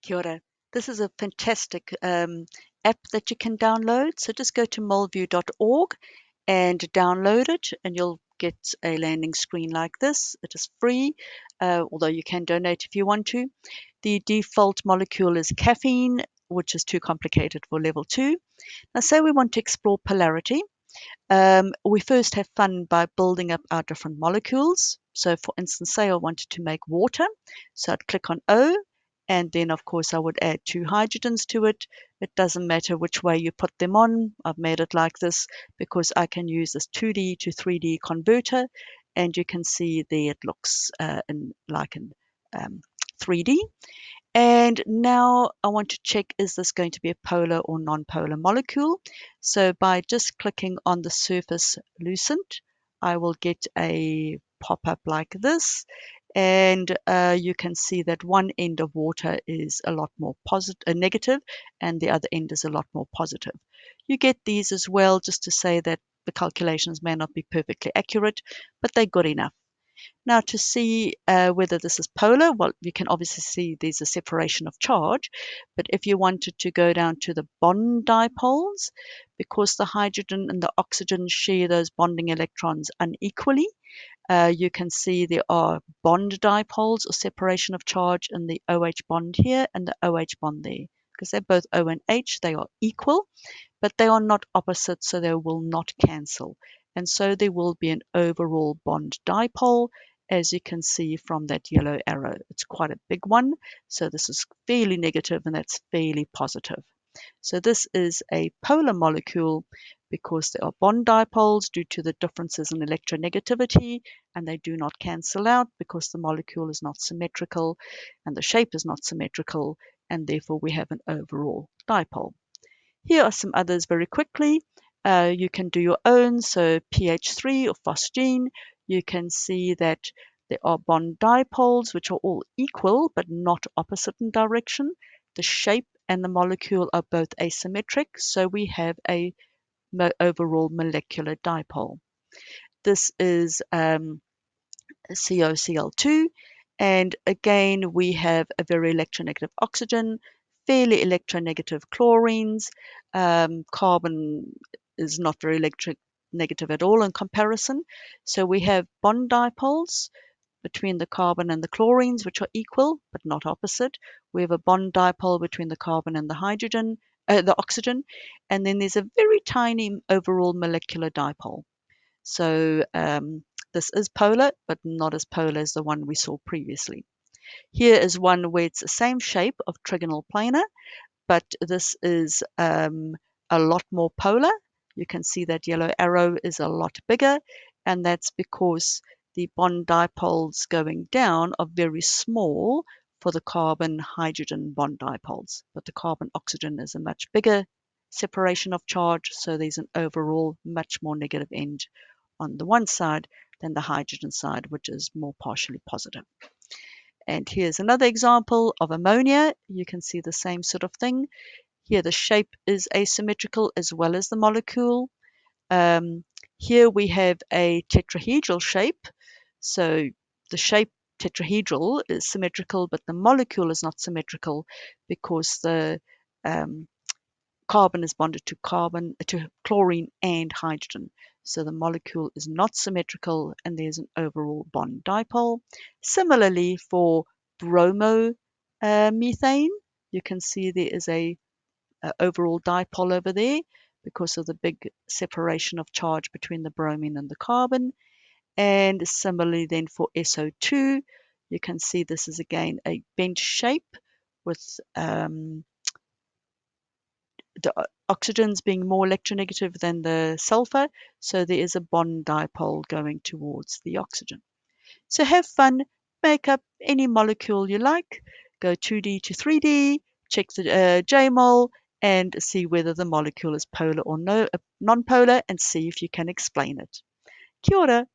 Kia ora. This is a fantastic app that you can download. So just go to molview.org and download it, and you'll get a landing screen like this. It is free, although you can donate if you want to. The default molecule is caffeine, which is too complicated for level 2. Now, say we want to explore polarity. We first have fun by building up our different molecules. So for instance, say I wanted to make water. So I'd click on O, and then of course I would add 2 hydrogens to it. It doesn't matter which way you put them on. I've made it like this because I can use this 2D to 3D converter, and you can see there it looks in 3D. And now I want to check, is this going to be a polar or non-polar molecule? So by just clicking on the surface lucent, I will get a pop-up like this. And you can see that one end of water is a lot more negative, and the other end is a lot more positive. You get these as well, just to say that the calculations may not be perfectly accurate, but they're good enough. Now, to see whether this is polar, well, you can obviously see there's a separation of charge. But if you wanted to go down to the bond dipoles, because the hydrogen and the oxygen share those bonding electrons unequally, you can see there are bond dipoles or separation of charge in the OH bond here and the OH bond there. Because they're both O and H, they are equal, but they are not opposite, so they will not cancel. And so there will be an overall bond dipole, as you can see from that yellow arrow. It's quite a big one, so this is fairly negative and that's fairly positive. So this is a polar molecule because there are bond dipoles due to the differences in electronegativity, and they do not cancel out because the molecule is not symmetrical and the shape is not symmetrical, and therefore we have an overall dipole. Here are some others very quickly. You can do your own. So pH3 or phosgene, you can see that there are bond dipoles which are all equal but not opposite in direction. The shape and the molecule are both asymmetric, so we have a overall molecular dipole. This is COCl2, and again we have a very electronegative oxygen, fairly electronegative chlorines. Carbon is not very electronegative at all in comparison. So we have bond dipoles between the carbon and the chlorines, which are equal but not opposite. We have a bond dipole between the carbon and the hydrogen, the oxygen, and then there's a very tiny overall molecular dipole. So this is polar, but not as polar as the one we saw previously. Here is one where it's the same shape of trigonal planar, but this is a lot more polar. You can see that yellow arrow is a lot bigger, and that's because the bond dipoles going down are very small for the carbon-hydrogen bond dipoles, but the carbon-oxygen is a much bigger separation of charge, so there's an overall much more negative end on the one side than the hydrogen side, which is more partially positive. And here's another example of ammonia. You can see the same sort of thing. Here the shape is asymmetrical as well as the molecule. Here we have a tetrahedral shape. So the shape tetrahedral is symmetrical, but the molecule is not symmetrical because the carbon is bonded to chlorine and hydrogen. So the molecule is not symmetrical and there's an overall bond dipole. Similarly for bromomethane, you can see there is a overall dipole over there because of the big separation of charge between the bromine and the carbon. And similarly then for SO2, you can see this is again a bent shape with the oxygens being more electronegative than the sulfur, so there is a bond dipole going towards the oxygen. So have fun, make up any molecule you like, go 2D to 3D, check the JMOL, and see whether the molecule is polar or non-polar, and see if you can explain it. Kia ora.